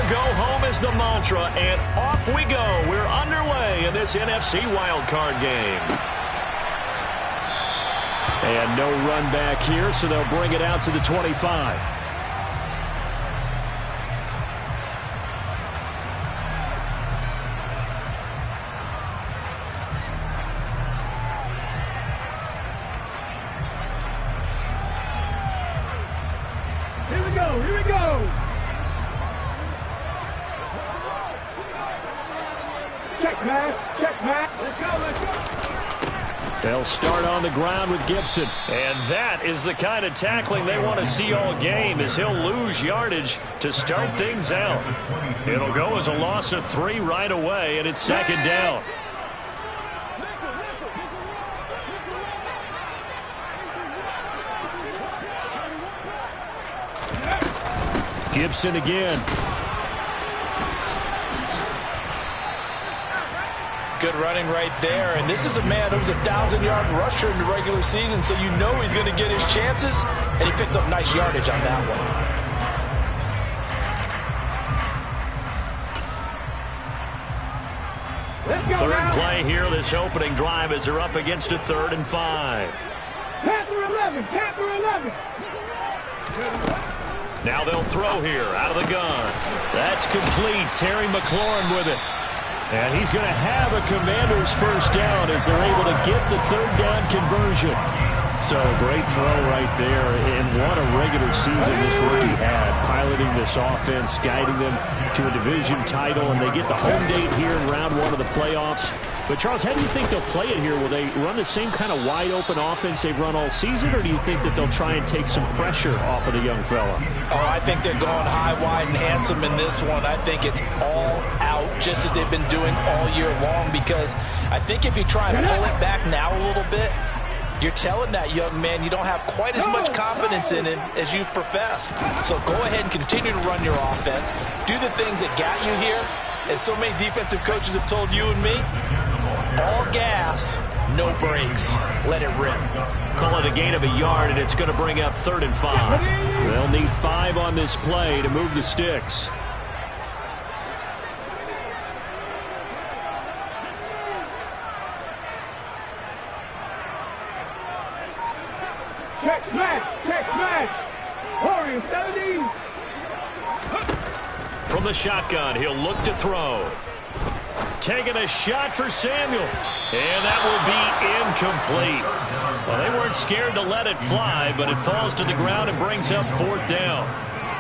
go home is the mantra, and off we go. We're underway in this NFC wildcard game. And no run back here, so they'll bring it out to the 25. Here we go. Check, Matt. Let's go. They'll start on the ground with Gibson. And that is the kind of tackling they want to see all game, as he'll lose yardage to start things out. It'll go as a loss of 3 right away, and it's second down. Gibson again. Good running right there. And this is a man who was a 1,000-yard rusher in the regular season, so you know he's going to get his chances, and he picks up nice yardage on that one. Third play here, this opening drive, as they're up against a 3rd and 5. Panther 11. Now they'll throw here out of the gun. That's complete. Terry McLaurin with it. And he's going to have a Commander's first down as they're able to get the 3rd down conversion. So great throw right there. And what a regular season this rookie had, piloting this offense, guiding them to a division title, and they get the home date here in round 1 of the playoffs. But, Charles, how do you think they'll play it here? Will they run the same kind of wide-open offense they've run all season, or do you think that they'll try and take some pressure off of the young fella? Oh, I think they're going high, wide, and handsome in this one. I think it's all out, just as they've been doing all year long, because I think if you try and pull it back now a little bit, you're telling that young man you don't have quite as much confidence in him as you've professed. So go ahead and continue to run your offense. Do the things that got you here. As so many defensive coaches have told you and me, all gas, no brakes. Let it rip. Call it a gain of a yard, and it's going to bring up 3rd and 5. They'll need 5 on this play to move the sticks. Check smash. Warriors 70s. From the shotgun, he'll look to throw. Taking a shot for Samuel. And that will be incomplete. Well, they weren't scared to let it fly, but it falls to the ground and brings up 4th down.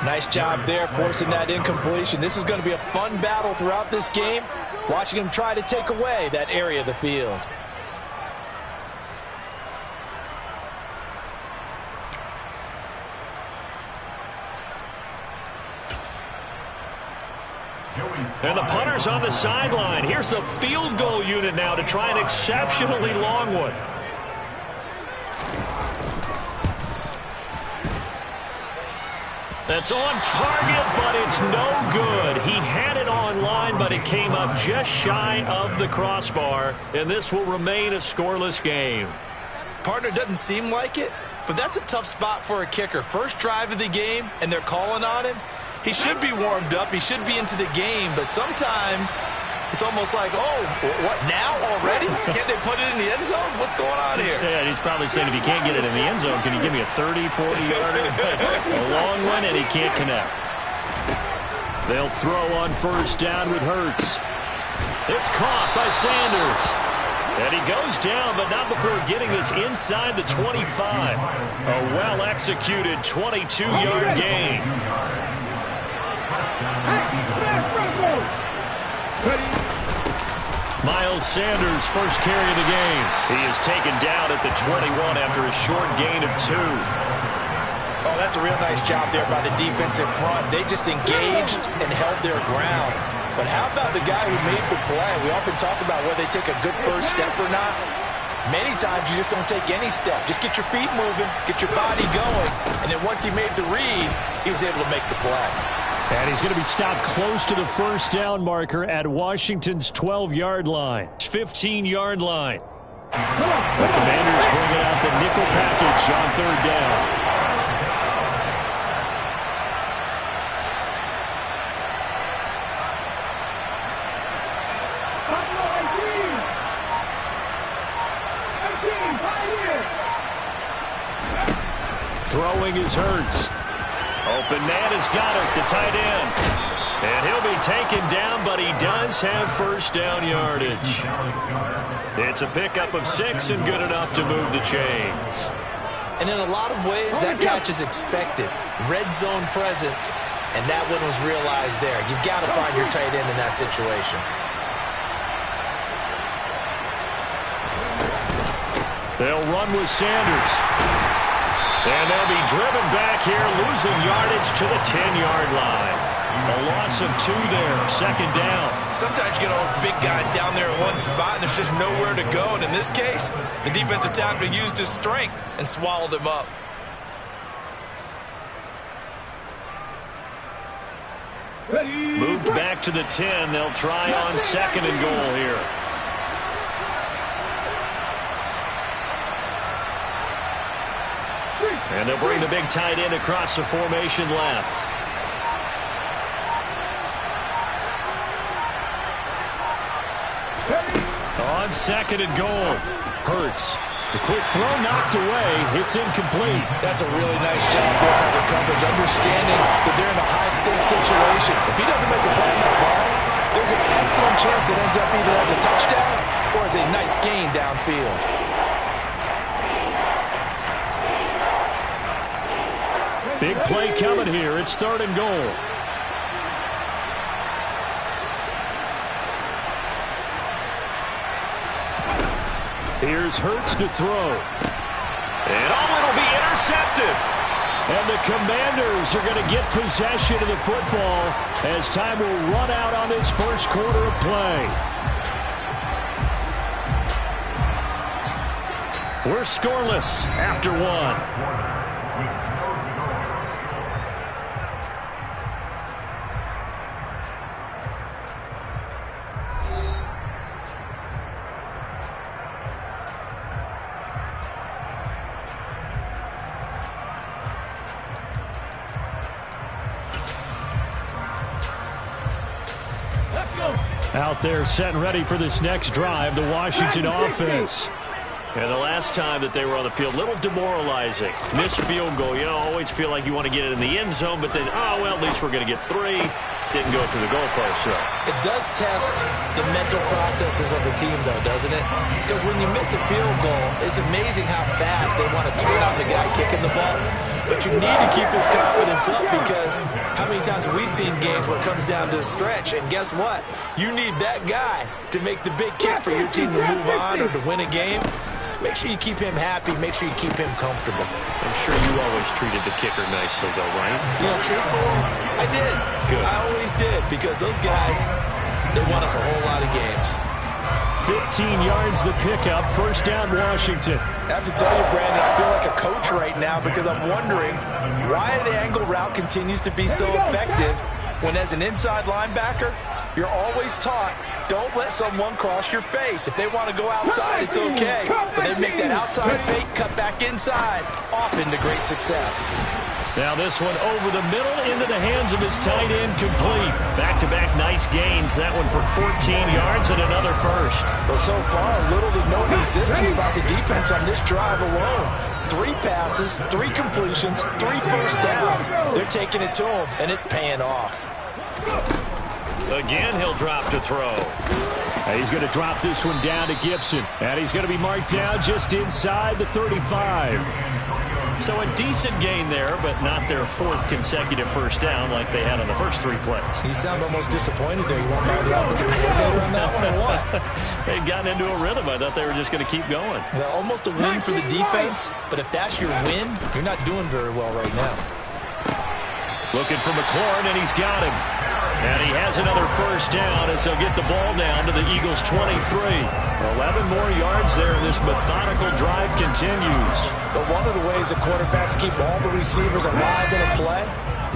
Nice job there forcing that incompletion. This is going to be a fun battle throughout this game, watching him try to take away that area of the field. And the punter's on the sideline. Here's the field goal unit now to try an exceptionally long one. That's on target, but it's no good. He had it on line, but it came up just shy of the crossbar, and this will remain a scoreless game. Partner, doesn't seem like it, but that's a tough spot for a kicker. First drive of the game, and they're calling on him. He should be warmed up. He should be into the game, but sometimes it's almost like, oh, what, now already? Can't they put it in the end zone? What's going on here? Yeah, he's probably saying, if you can't get it in the end zone, can you give me a 30, 40-yarder? A long one, and he can't connect. They'll throw on 1st down with Hurts. It's caught by Sanders. And he goes down, but not before getting this inside the 25. A well-executed 22-yard gain. Miles Sanders, first carry of the game. He is taken down at the 21 after a short gain of 2. Oh, that's a real nice job there by the defensive front. They just engaged and held their ground. But how about the guy who made the play? We often talk about whether they take a good first step or not. Many times you just don't take any step. Just get your feet moving, get your body going, and then once he made the read, he was able to make the play. And he's going to be stopped close to the 1st down marker at Washington's 12-yard line. 15-yard line. The Commanders bringing out the nickel package on 3rd down. Throwing is Hurts. Open man has got it, the tight end. And he'll be taken down, but he does have first down yardage. It's a pickup of 6 and good enough to move the chains. And in a lot of ways, that catch is expected. Red zone presence, and that one was realized there. You've got to find your tight end in that situation. They'll run with Sanders. And they'll be driven back here, losing yardage to the 10-yard line. A loss of 2 there, second down. Sometimes you get all those big guys down there in one spot, and there's just nowhere to go. And in this case, the defensive tackle used his strength and swallowed him up. Moved back to the 10. They'll try on second and goal here. And they'll bring the big tight end across the formation left. On second and goal. Hurts. The quick throw knocked away. It's incomplete. That's a really nice job there by the coverage, understanding that they're in a high-stakes situation. If he doesn't make a play on that ball, there's an excellent chance it ends up either as a touchdown or as a nice gain downfield. Big play coming here. It's third and goal. Here's Hurts to throw. And it'll be intercepted. And the Commanders are going to get possession of the football as time will run out on this first quarter of play. We're scoreless after 1. Out there set and ready for this next drive, the Washington offense. And the last time that they were on the field, a little demoralizing. Missed field goal. You know, always feel like you want to get it in the end zone, but then, oh, well, at least we're going to get 3. Didn't go through the goalpost, though. It does test the mental processes of the team, though, doesn't it? Because when you miss a field goal, it's amazing how fast they want to turn on the guy kicking the ball. But you need to keep his confidence up, because how many times have we seen games where it comes down to a stretch? And guess what? You need that guy to make the big kick for your team to move on or to win a game. Make sure you keep him happy. Make sure you keep him comfortable. I'm sure you always treated the kicker nicely, though, right? You know, truthfully, I did. Good. I always did, because those guys, they won us a whole lot of games. 15 yards the pickup. First down, Washington. I have to tell you, Brandon, I feel like a coach right now, because I'm wondering why the angle route continues to be so effective when, as an inside linebacker, you're always taught, don't let someone cross your face. If they want to go outside, it's okay. But they make that outside fake, cut back inside, often to great success. Now this one over the middle into the hands of his tight end, complete. Back-to-back nice gains. That one for 14 yards and another first. Well, so far, little to no resistance by the defense on this drive alone. 3 passes, 3 completions, 3 first downs. They're taking it to him, and it's paying off. Again, he'll drop to throw. And he's going to drop this one down to Gibson. And he's going to be marked down just inside the 35. So a decent gain there, but not their 4th consecutive first down like they had on the first 3 plays. You sound almost disappointed there. You won't find the offensive coordinator on that one or what? They'd gotten into a rhythm. I thought they were just going to keep going. Well, almost a win for the defense, but if that's your win, you're not doing very well right now. Looking for McLaurin, and he's got him. And he has another first down as they'll get the ball down to the Eagles' 23. 11 more yards there. This methodical drive continues. But one of the ways the quarterbacks keep all the receivers alive in a play,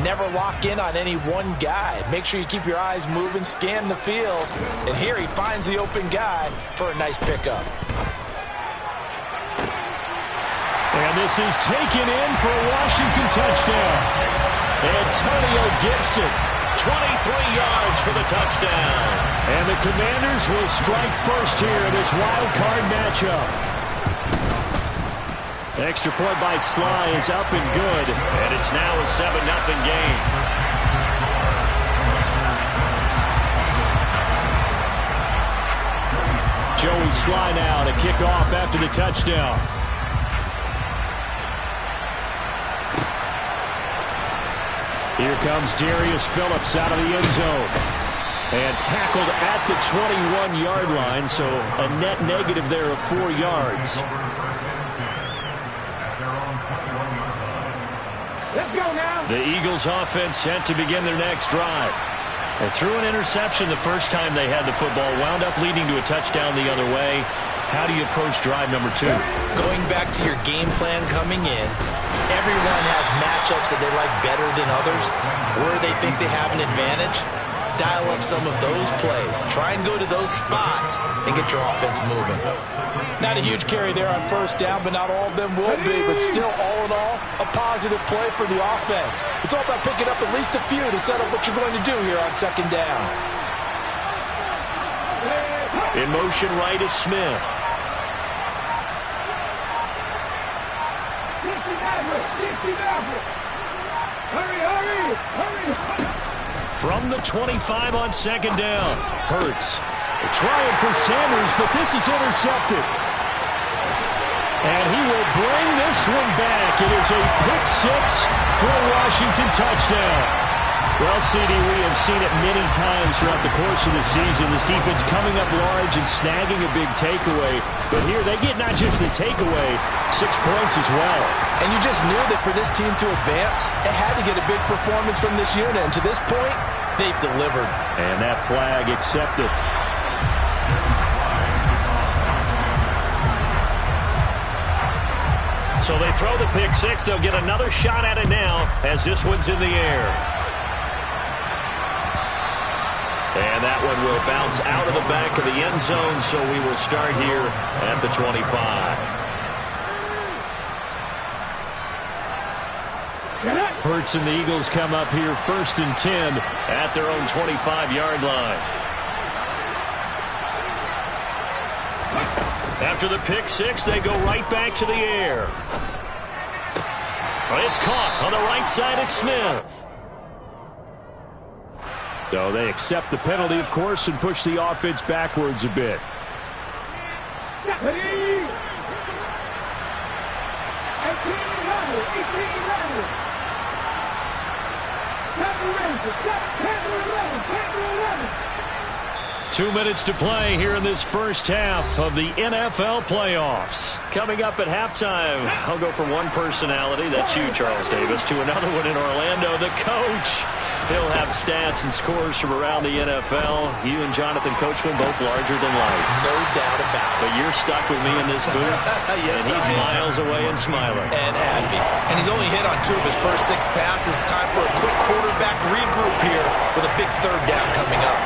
never lock in on any one guy. Make sure you keep your eyes moving, scan the field. And here he finds the open guy for a nice pickup. And this is taken in for a Washington touchdown. Antonio Gibson. 23 yards for the touchdown. And the Commanders will strike first here in this wild card matchup. Extra point by Sly is up and good. And it's now a 7-0 game. Joey Sly now to kick off after the touchdown. Here comes Darius Phillips out of the end zone. And tackled at the 21-yard line, so a net negative there of 4 yards. Let's go now. The Eagles offense set to begin their next drive. They threw an interception the first time they had the football, wound up leading to a touchdown the other way. How do you approach drive number 2? Going back to your game plan coming in, everyone has matchups that they like better than others, where they think they have an advantage. Dial up some of those plays. Try and go to those spots and get your offense moving. Not a huge carry there on first down, but not all of them will be. But still, all in all, a positive play for the offense. It's all about picking up at least a few to set up what you're going to do here on second down. In motion right is Smith. Hurry. From the 25 on second down. Hurts. Trying for Sanders, but this is intercepted. And he will bring this one back. It is a pick 6 for a Washington touchdown. Well, CD, we have seen it many times throughout the course of the season. This defense coming up large and snagging a big takeaway. But here they get not just the takeaway, 6 points as well. And you just knew that for this team to advance, it had to get a big performance from this unit. And to this point, they've delivered. And that flag accepted. So they throw the pick 6. They'll get another shot at it now as this one's in the air. And that one will bounce out of the back of the end zone, so we will start here at the 25. Hurts and the Eagles come up here 1st and 10 at their own 25-yard line. After the pick 6, they go right back to the air. It's caught on the right side at Smith. So they accept the penalty, of course, and push the offense backwards a bit. Two minutes to play here in this first half of the NFL playoffs. Coming up at halftime, I'll go from one personality, that's you, Charles Davis, to another one in Orlando, the coach. He'll have stats and scores from around the NFL. You and Jonathan Coachman both larger than life. No doubt about it. But you're stuck with me in this booth, yes, and he's miles away and smiling. And happy. And he's only hit on 2 of his first 6 passes. Time for a quick quarterback regroup here with a big third down coming up.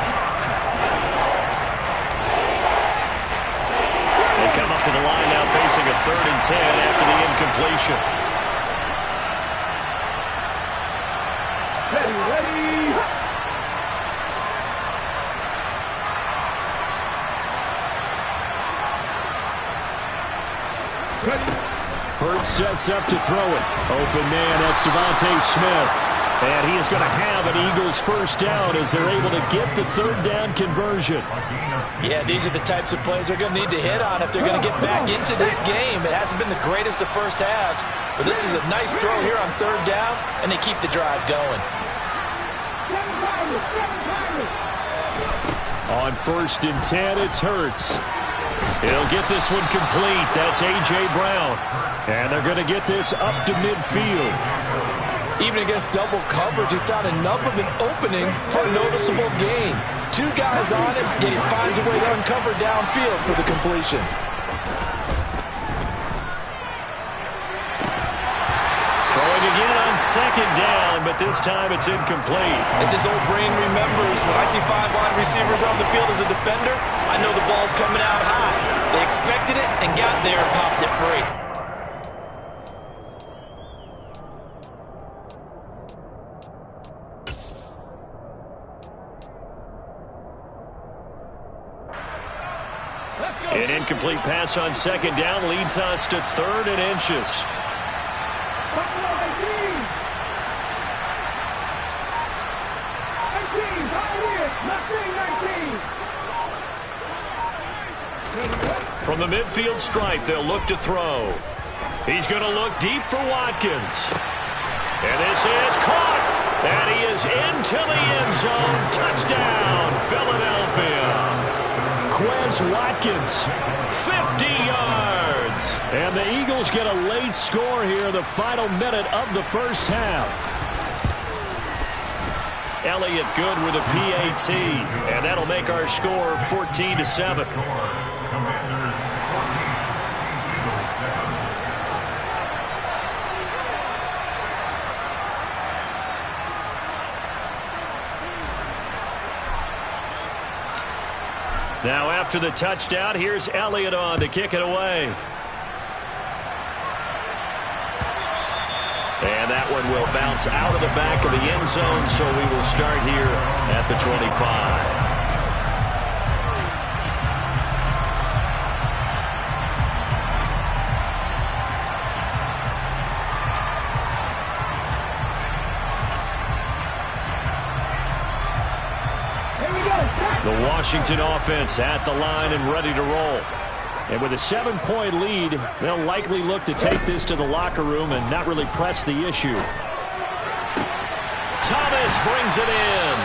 They come up to the line now facing a 3rd and 10 after the incompletion. Hurts sets up to throw it. Open man, that's Devontae Smith. And he is going to have an Eagles first down as they're able to get the 3rd down conversion. Yeah, these are the types of plays they're going to need to hit on if they're going to get back into this game. It hasn't been the greatest of first halves, but this is a nice throw here on 3rd down, and they keep the drive going. On 1st and 10, it's Hurts. He'll get this one complete. That's A.J. Brown. And they're going to get this up to midfield. Even against double coverage, he found enough of an opening for a noticeable gain. 2 guys on him, yet he finds a way to uncover downfield for the completion. Throwing again on 2nd down, but this time it's incomplete. As his old brain remembers, when I see 5 wide receivers on the field as a defender, I know the ball's coming out high. They expected it and got there and popped it free. An incomplete pass on second down leads us to 3rd and inches. From the midfield stripe, they'll look to throw. He's going to look deep for Watkins. And this is caught. And he is into the end zone. Touchdown, Philadelphia. Quez Watkins, 50 yards. And the Eagles get a late score here, the final minute of the first half. Elliott good with a PAT. And that'll make our score 14-7. Now after the touchdown, here's Elliott on to kick it away. And that one will bounce out of the back of the end zone, so we will start here at the 25. The Washington offense at the line and ready to roll. And with a 7-point lead, they'll likely look to take this to the locker room and not really press the issue. Thomas brings it in.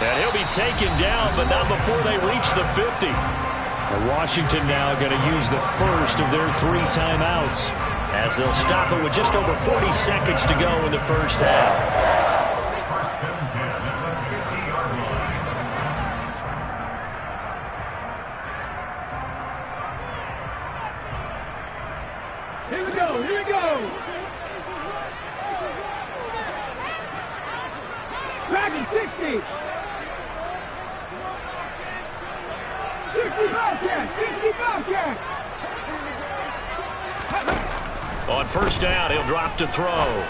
And he'll be taken down, but not before they reach the 50. And Washington now going to use the first of their 3 timeouts, as they'll stop it with just over 40 seconds to go in the first half. Here we go, here we go. Back in 60. 65 catch, 65 catch. On first down, he'll drop to throw.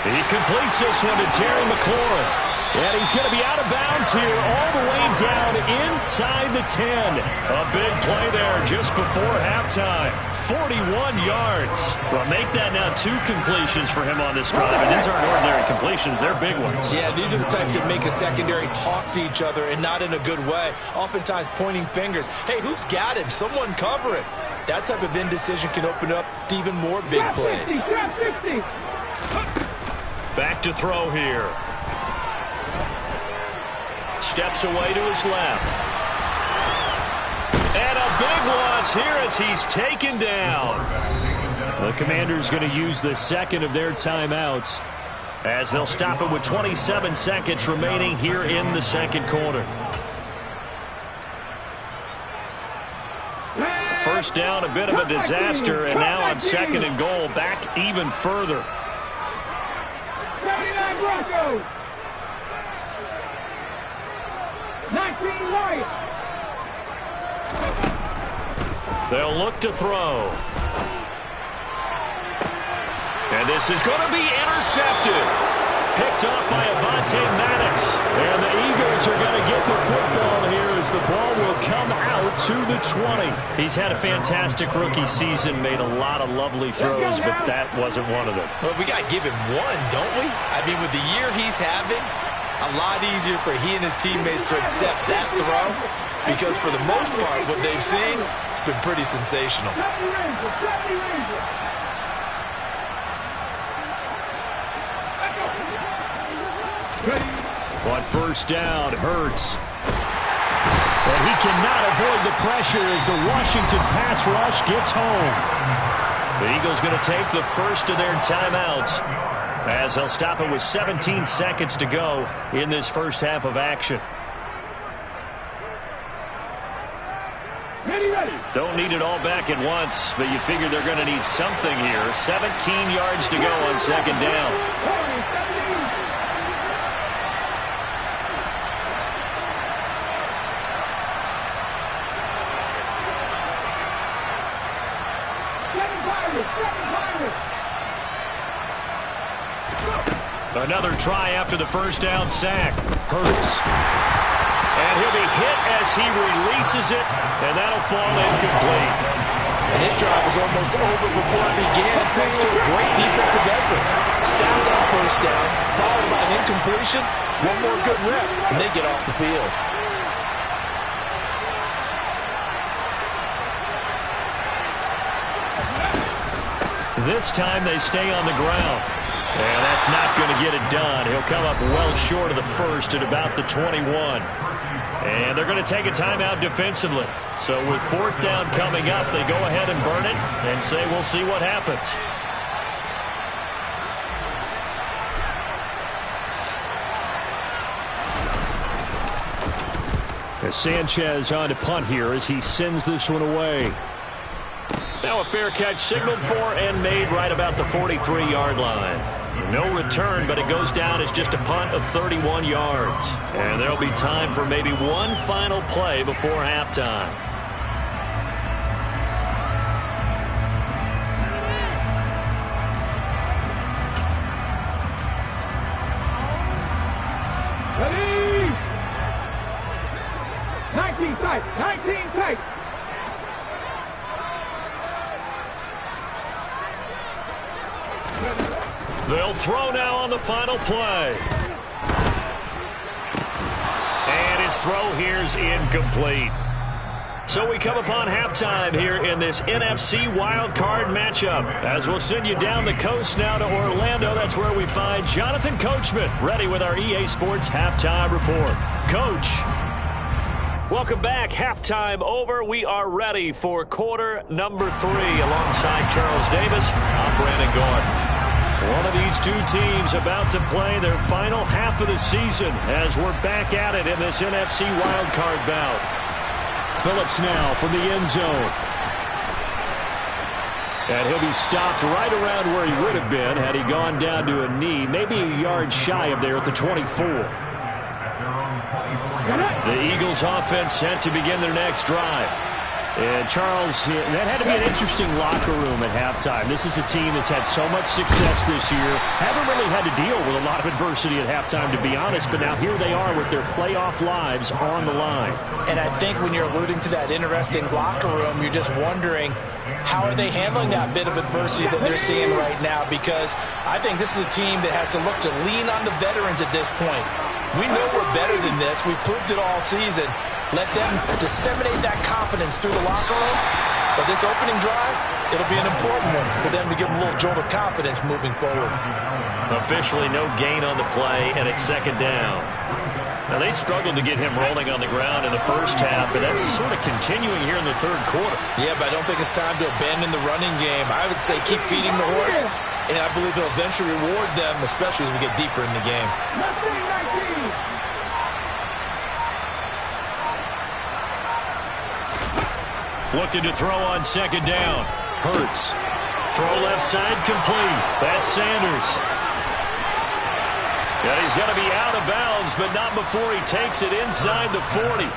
He completes this one to Terry McLaurin. And he's going to be out of bounds here all the way down inside the 10. A big play there just before halftime. 41 yards. Well, make that now 2 completions for him on this drive. And these aren't ordinary completions. They're big ones. Yeah, these are the types that make a secondary talk to each other and not in a good way. Oftentimes pointing fingers. Hey, who's got him? Someone cover it. That type of indecision can open up to even more big plays. Back to throw here. Steps away to his left. And a big loss here as he's taken down. The Commanders going to use the second of their timeouts, as they'll stop it with 27 seconds remaining here in the second quarter. First down, a bit of a disaster, and now on second and goal, back even further. 79 Broncos. 19 Lions. They'll look to throw. And this is going to be intercepted. Picked off by Avonte Maddox. And the Eagles are going to get the football here as the ball will come out to the 20. He's had a fantastic rookie season, made a lot of lovely throws, but that wasn't one of them. Well, we got to give him one, don't we? I mean, with the year he's having, a lot easier for he and his teammates to accept that throw, because for the most part, what they've seen, it's been pretty sensational. On first down, Hurts. And he cannot avoid the pressure as the Washington pass rush gets home. The Eagles going to take the first of their timeouts, as they'll stop it with 17 seconds to go in this first half of action. Don't need it all back at once, but you figure they're going to need something here. 17 yards to go on second down. Another try after the first down sack. Hurts. And he'll be hit as he releases it, and that'll fall incomplete. And this drive is almost over before it began thanks to a great defensive effort. Sacked on first down, followed by an incompletion. One more good rep, and they get off the field. This time they stay on the ground. And that's not going to get it done. He'll come up well short of the first at about the 21. And they're going to take a timeout defensively. So with fourth down coming up, they go ahead and burn it and say we'll see what happens. Sanchez on to punt here as he sends this one away. Now a fair catch signaled for and made right about the 43-yard line. No return, but it goes down as just a punt of 31 yards. And there'll be time for maybe one final play before halftime. Ready? 19 tight, 19 tight. They'll throw now on the final play. And his throw here's incomplete. So we come upon halftime here in this NFC wildcard matchup. As we'll send you down the coast now to Orlando, that's where we find Jonathan Coachman, ready with our EA Sports halftime report. Coach. Welcome back. Halftime over. We are ready for quarter number 3 alongside Charles Davis. I'm Brandon Gordon. One of these two teams about to play their final half of the season as we're back at it in this NFC wildcard bout. Phillips now from the end zone. And he'll be stopped right around where he would have been had he gone down to a knee, maybe a yard shy of there at the 24. The Eagles offense set to begin their next drive. And Charles, that had to be an interesting locker room at halftime. This is a team that's had so much success this year. Haven't really had to deal with a lot of adversity at halftime, to be honest. But now here they are with their playoff lives on the line. And I think when you're alluding to that interesting locker room, you're just wondering, how are they handling that bit of adversity that they're seeing right now? Because I think this is a team that has to look to lean on the veterans at this point. We know we're better than this. We've proved it all season. Let them disseminate that confidence through the locker room. But this opening drive, it'll be an important one for them to give them a little jolt of confidence moving forward. Officially no gain on the play, and it's second down. Now, they struggled to get him rolling on the ground in the first half, and that's sort of continuing here in the third quarter. Yeah, but I don't think it's time to abandon the running game. I would say keep feeding the horse, and I believe he'll eventually reward them, especially as we get deeper in the game. 19. Looking to throw on second down. Hurts. Throw left side complete. That's Sanders. And he's going to be out of bounds, but not before he takes it inside the 40.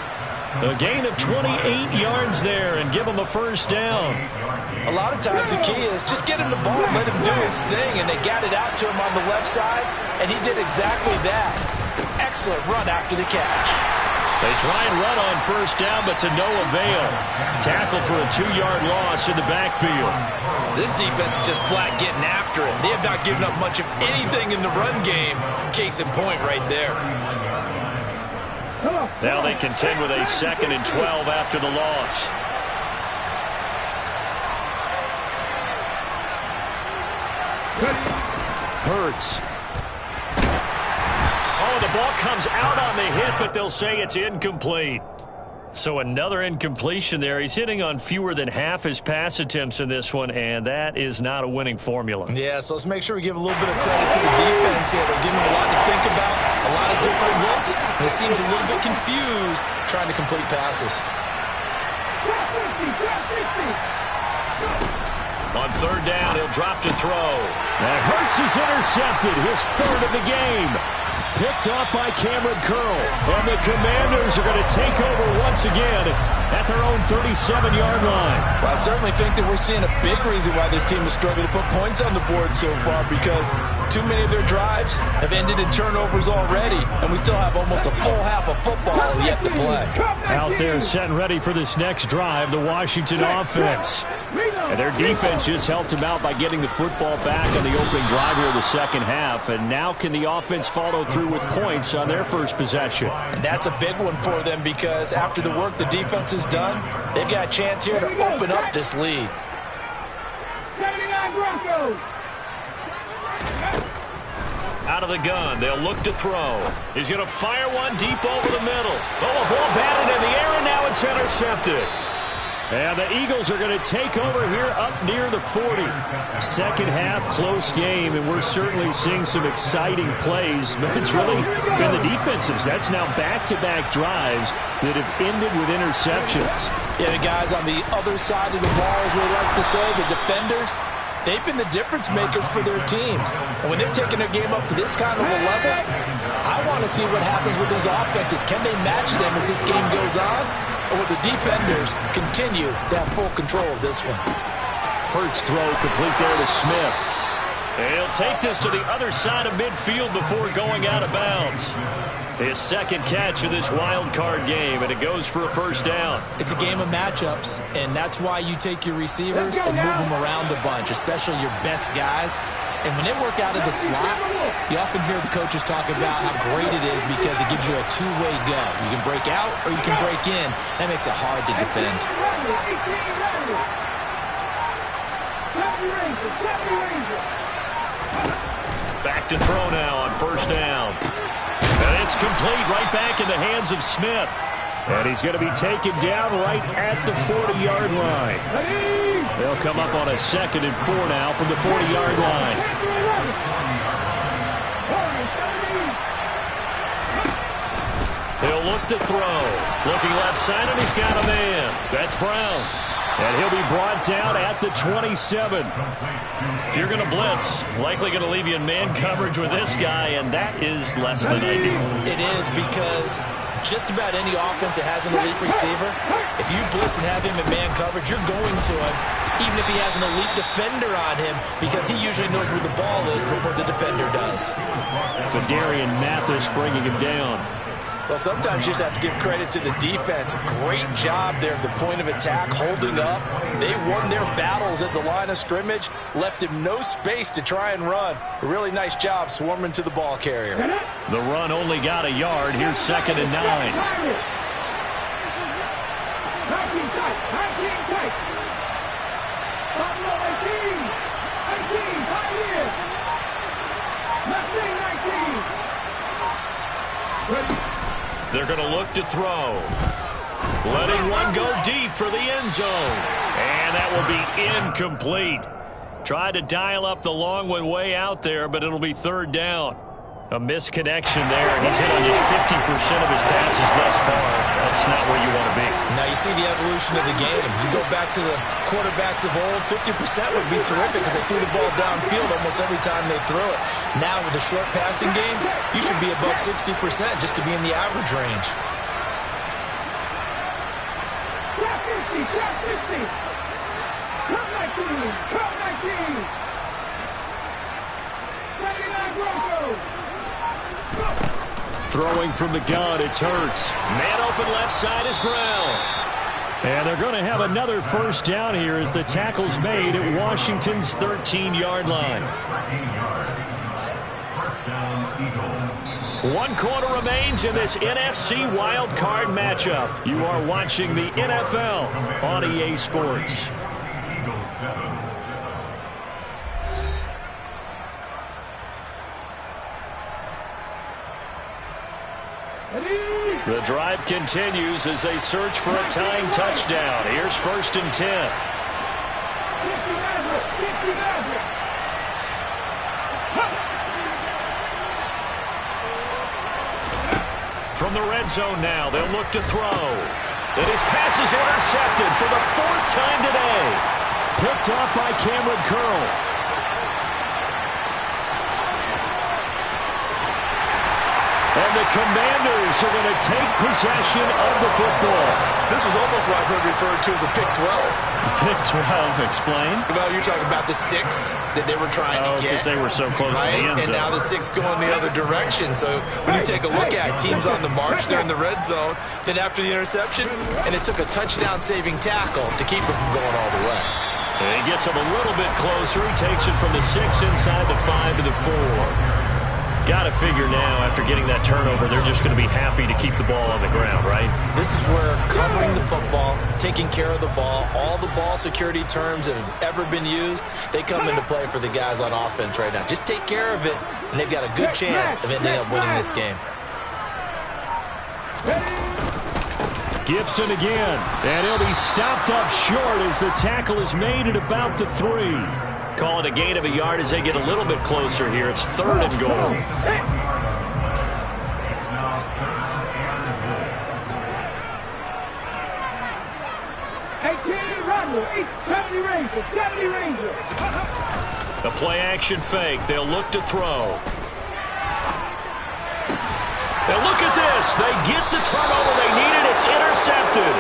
A gain of 28 yards there and give him a first down. A lot of times the key is just get him the ball and let him do his thing, and they got it out to him on the left side, and he did exactly that. Excellent run after the catch. They try and run on first down, but to no avail. Tackle for a 2-yard loss in the backfield. This defense is just flat getting after it. They have not given up much of anything in the run game. Case in point right there. Now they contend with a 2nd and 12 after the loss. Hurts. Oh, the ball comes out on the hit, but they'll say it's incomplete. So another incompletion there. He's hitting on fewer than half his pass attempts in this one, and that is not a winning formula. Yeah, so let's make sure we give a little bit of credit to the defense here. They're giving him a lot to think about, a lot of different looks, and it seems a little bit confused trying to complete passes. On third down, he'll drop to throw. And Hurts is intercepted, his 3rd of the game. Picked off by Cameron Curl. And the Commanders are going to take over once again at their own 37-yard line. Well, I certainly think that we're seeing a big reason why this team is struggling to put points on the board so far, because too many of their drives have ended in turnovers already, and we still have almost a full half of football yet to play. Out there set and ready for this next drive, the Washington offense. And their defense just helped them out by getting the football back on the opening drive here of the second half. And now can the offense follow through with points on their first possession? And that's a big one for them, because after the work the defense has done, they've got a chance here to open up this lead. 79 Broncos. Out of the gun, they'll look to throw. He's going to fire one deep over the middle. Oh, a ball batted in the air, and now it's intercepted. And the Eagles are going to take over here up near the 40. Second half, close game, and we're certainly seeing some exciting plays, but it's really been the defensives. That's now back-to-back drives that have ended with interceptions. Yeah, the guys on the other side of the ball, as we like to say, the defenders, they've been the difference makers for their teams. And when they're taking their game up to this kind of a level, I want to see what happens with these offenses. Can they match them as this game goes on? Or will the defenders continue to have full control of this one? Hurts throw complete there to Smith. And he'll take this to the other side of midfield before going out of bounds. His second catch of this wild card game, and it goes for a first down. It's a game of matchups, and that's why you take your receivers and move them around a bunch, especially your best guys. And when they work out of the slot, you often hear the coaches talk about how great it is because it gives you a two-way go. You can break out or you can break in. That makes it hard to defend. Back to throw now on first down. And it's complete right back in the hands of Smith. And he's going to be taken down right at the 40-yard line. They'll come up on a 2nd and 4 now from the 40-yard line. He'll look to throw. Looking left side, and he's got a man. That's Brown. And he'll be brought down at the 27. If you're going to blitz, likely going to leave you in man coverage with this guy, and that is less than ideal. It is, because just about any offense that has an elite receiver, if you blitz and have him in man coverage, you're going to him, even if he has an elite defender on him, because he usually knows where the ball is before the defender does. Fadarian Mathis bringing him down. Well, sometimes you just have to give credit to the defense. Great job there at the point of attack, holding up. They won their battles at the line of scrimmage, left him no space to try and run. A really nice job swarming to the ball carrier. The run only got a yard. Here's 2nd and 9. 19 tight. 19 tight. Buffalo 18. 18. 5 years. Left wing 19. Ready. They're going to look to throw. Letting one go deep for the end zone. And that will be incomplete. Tried to dial up the long one way out there, but it'll be 3rd down. A misconnection there. He's hit on just 50% of his passes thus far. That's not where you want to be. Now you see the evolution of the game. You go back to the quarterbacks of old, 50% would be terrific because they threw the ball downfield almost every time they threw it. Now with the short passing game, you should be above 60% just to be in the average range. Trap 50. Trap 50. Come 19. Come 19. 79 Broncos. Throwing from the gun, it's Hurts. Man open left side is Brown. And they're going to have another first down here as the tackle's made at Washington's 13-yard line. 1 quarter remains in this NFC wild card matchup. You are watching the NFL on EA Sports. The drive continues as they search for a tying touchdown. Here's 1st and 10. From the red zone now, they'll look to throw. And his pass is intercepted for the 4th time today. Picked off by Cameron Curl. And the Commanders are going to take possession of the football. This was almost what I've heard referred to as a pick 12. Pick 12, explain. Well, you're talking about the 6 that they were trying to get. Because they were so close to the end zone. And now the 6 going the other direction. So when you take a look at it, teams on the march, they're in the red zone. Then after the interception, and it took a touchdown-saving tackle to keep it from going all the way. And he gets him a little bit closer. He takes it from the 6 inside the 5 to the 4. Got to figure now, after getting that turnover, they're just going to be happy to keep the ball on the ground, right? This is where covering the football, taking care of the ball, all the ball security terms that have ever been used, they come into play for the guys on offense right now. Just take care of it, and they've got a good chance of ending up winning this game. Gibson again, and he'll be stopped up short as the tackle is made at about the 3. Call it a gain of a yard as they get a little bit closer here. It's 3rd and goal. The play-action fake. They'll look to throw. And look at this. They get the turnover they needed. It's intercepted.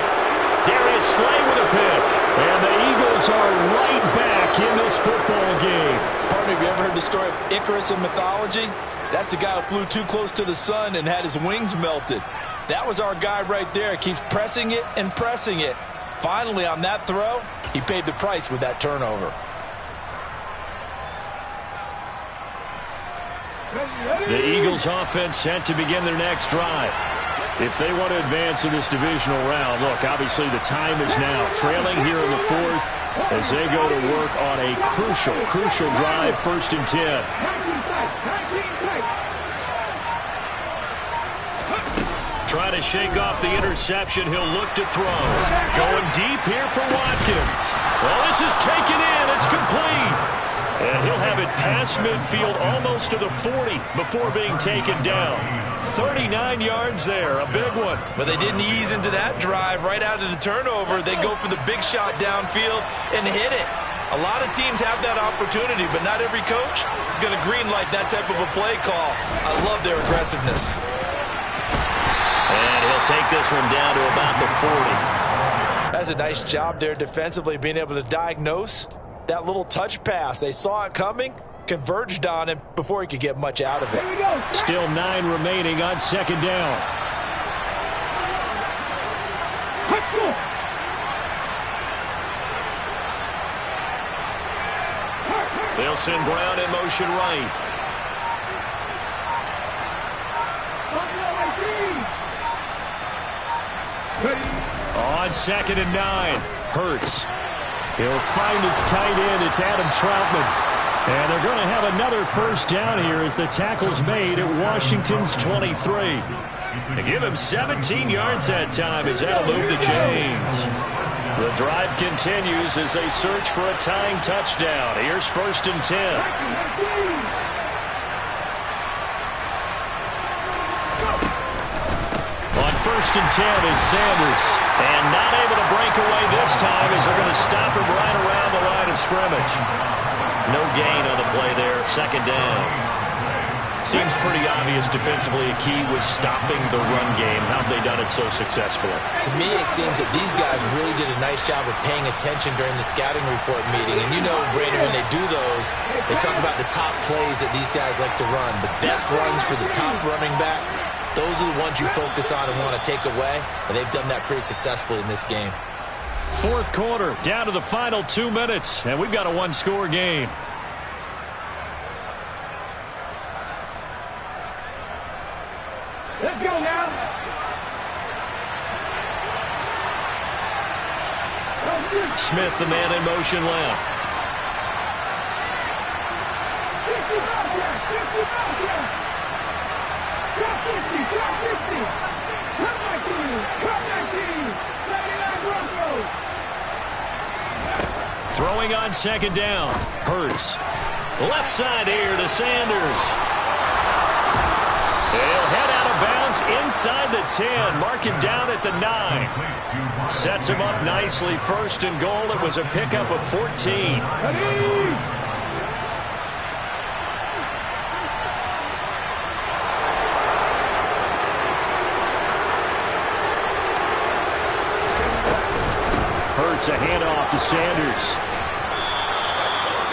Darius Slay with a pick. And the Eagles are right back in this football game. Partner, have you ever heard the story of Icarus in mythology? That's the guy who flew too close to the sun and had his wings melted. That was our guy right there. Keeps pressing it and pressing it. Finally, on that throw, he paid the price with that turnover. The Eagles offense set to begin their next drive. If they want to advance in this divisional round, look, obviously the time is now. Trailing here in the 4th as they go to work on a crucial drive, 1st and 10. Trying to shake off the interception. He'll look to throw. Going deep here for Watkins. Well, this is taken in. It's complete. And he'll have it past midfield almost to the 40 before being taken down. 39 yards there, a big one. But they didn't ease into that drive right out of the turnover. They go for the big shot downfield and hit it. A lot of teams have that opportunity, but not every coach is going to greenlight that type of a play call. I love their aggressiveness. And he'll take this one down to about the 40. That's a nice job there defensively, being able to diagnose that little touch pass. They saw it coming, converged on him before he could get much out of it. Still 9 remaining on 2nd down. They'll send Brown in motion right. On 2nd and 9, Hurts. He'll find its tight end. It's Adam Troutman. And they're going to have another 1st down here as the tackle's made at Washington's 23. They give him 17 yards that time as that'll move the chains. The drive continues as they search for a tying touchdown. Here's 1st and 10. On 1st and 10, it's Sanders. And not able to break away this time as they're going to stop him right around the line of scrimmage. No gain on the play there, 2nd down. Seems pretty obvious defensively a key was stopping the run game. How have they done it so successfully? To me, it seems that these guys really did a nice job of paying attention during the scouting report meeting. And you know, Brandon, when they do those, they talk about the top plays that these guys like to run. The best runs for the top running back. Those are the ones you focus on and want to take away, and they've done that pretty successfully in this game. 4th quarter, down to the final 2 minutes, and we've got a 1-score game. Let's go now. Smith, the man in motion left. 50. Come back team. Throwing on 2nd down. Hurts. Left side here to Sanders. They'll head out of bounds inside the 10. Mark him down at the 9. Sets him up nicely. 1st and goal. It was a pickup of 14. Hurts a handoff to Sanders.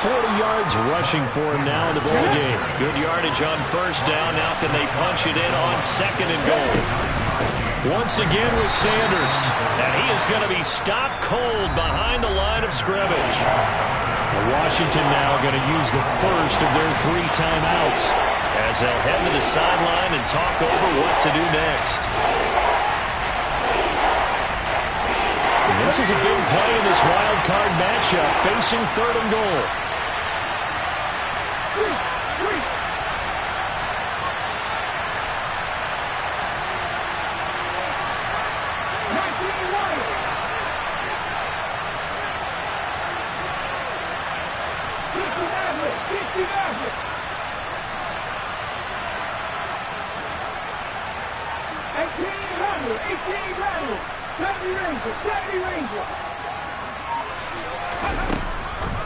40 yards rushing for him now in the ball game. Good yardage on first down. Now can they punch it in on second and goal? Once again with Sanders. And he is going to be stopped cold behind the line of scrimmage. Washington now going to use the first of their 3 timeouts as they'll head to the sideline and talk over what to do next. And this is a big play in this wild card matchup, facing third and goal.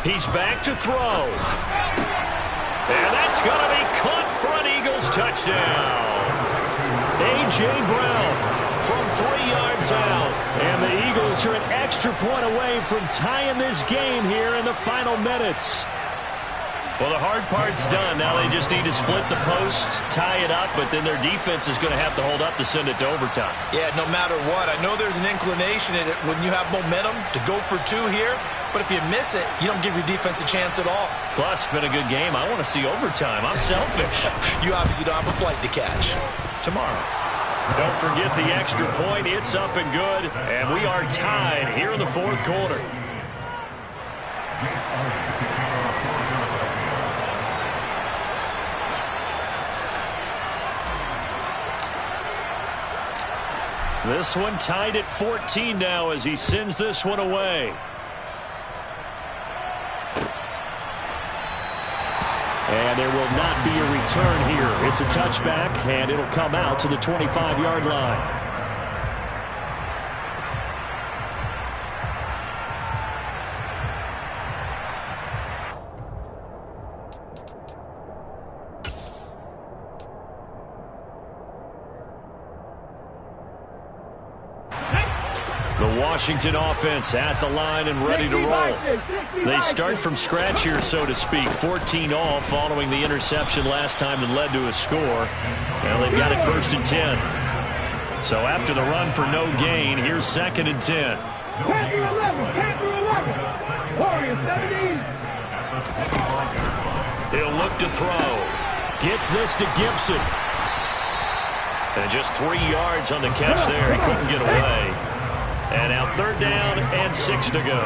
He's back to throw. And that's going to be caught for an Eagles touchdown. A.J. Brown from 3 yards out. And the Eagles are an extra point away from tying this game here in the final minutes. Well, the hard part's done. Now they just need to split the post, tie it up, but then their defense is going to have to hold up to send it to overtime. Yeah, no matter what. I know there's an inclination in it when you have momentum to go for 2 here, but if you miss it, you don't give your defense a chance at all. Plus, it's been a good game. I want to see overtime. I'm selfish. You obviously don't have a flight to catch. Tomorrow. Don't forget the extra point. It's up and good, and we are tied here in the 4th quarter. This one tied at 14 now as he sends this one away. And there will not be a return here. It's a touchback, and it'll come out to the 25-yard line. The Washington offense at the line and ready to roll. They start from scratch here, so to speak. 14 all following the interception last time that led to a score. Well, they've got it 1st and 10. So after the run for no gain, here's 2nd and 10. He'll look to throw. Gets this to Gibson. And just 3 yards on the catch there. He couldn't get away. And now 3rd down and 6 to go.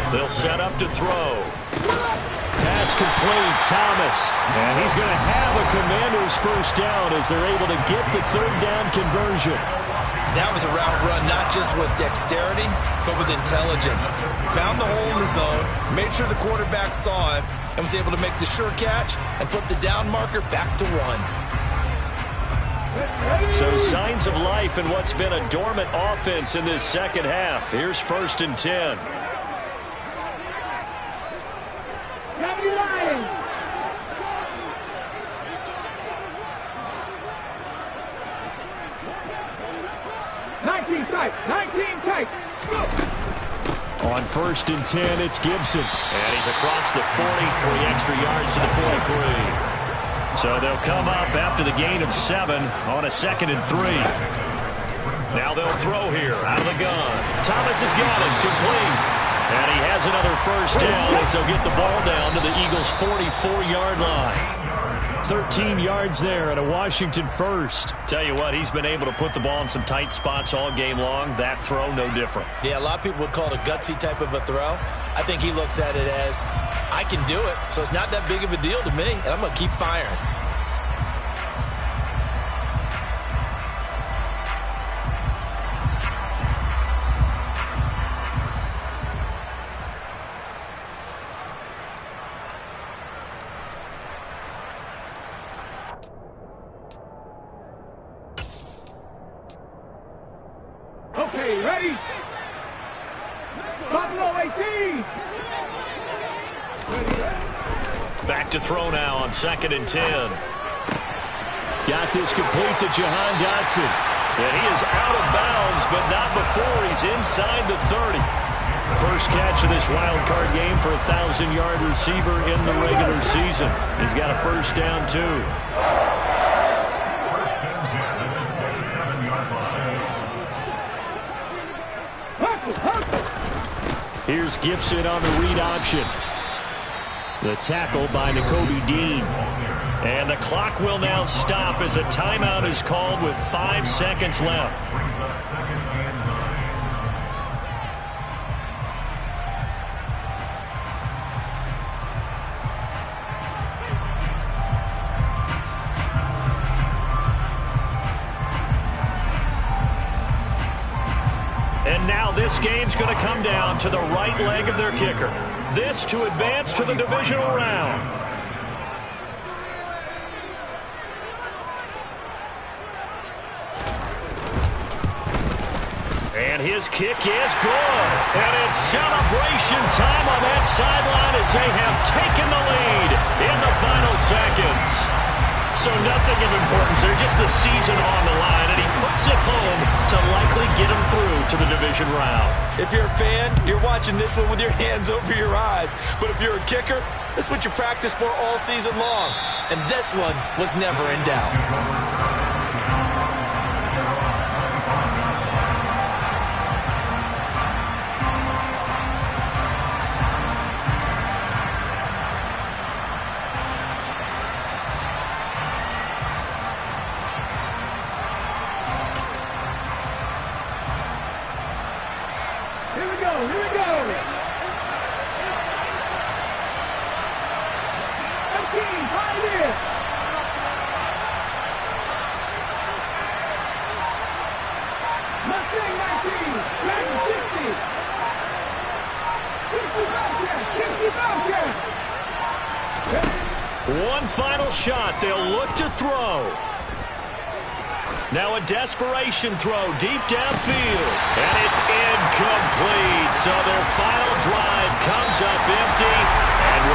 They'll set up to throw. Pass complete, Thomas. And he's going to have a Commanders 1st down as they're able to get the 3rd down conversion. That was a route run, not just with dexterity, but with intelligence. Found the hole in the zone, made sure the quarterback saw it, and was able to make the sure catch and flip the down marker back to 1. So signs of life in what's been a dormant offense in this 2nd half. Here's 1st and 10. On 1st and 10, it's Gibson. And he's across the 40, 3 extra yards to the 43. So they'll come up after the gain of 7 on a 2nd and 3. Now they'll throw here out of the gun. Thomas has got it, complete. And he has another 1st down as they'll get the ball down to the Eagles' 44-yard line. 13 yards there and a Washington 1st. Tell you what, he's been able to put the ball in some tight spots all game long. That throw, no different. Yeah, a lot of people would call it a gutsy type of a throw. I think he looks at it as, I can do it, so it's not that big of a deal to me, and I'm going to keep firing. Okay, ready? Buffalo 18. Back to throw now on 2nd and 10. Got this complete to Jahan Dotson. And he is out of bounds, but not before he's inside the 30. First catch of this wild card game for a 1,000-yard receiver in the regular season. He's got a first down, too. Here's Gibson on the read option. The tackle by Nakobe Dean. And the clock will now stop as a timeout is called with 5 seconds left. And now this game's going to come down to the right leg of their kicker. This to advance to the divisional round. And his kick is good. And it's celebration time on that sideline as they have taken the lead in the final seconds. So nothing of importance there, just the season on the line, and he puts it home to likely get him through to the division round. If you're a fan, you're watching this one with your hands over your eyes. But if you're a kicker, this is what you practice for all season long. And this one was never in doubt. One final shot. They'll look to throw. Now a desperation throw deep downfield. And it's incomplete. So their final drive comes up empty.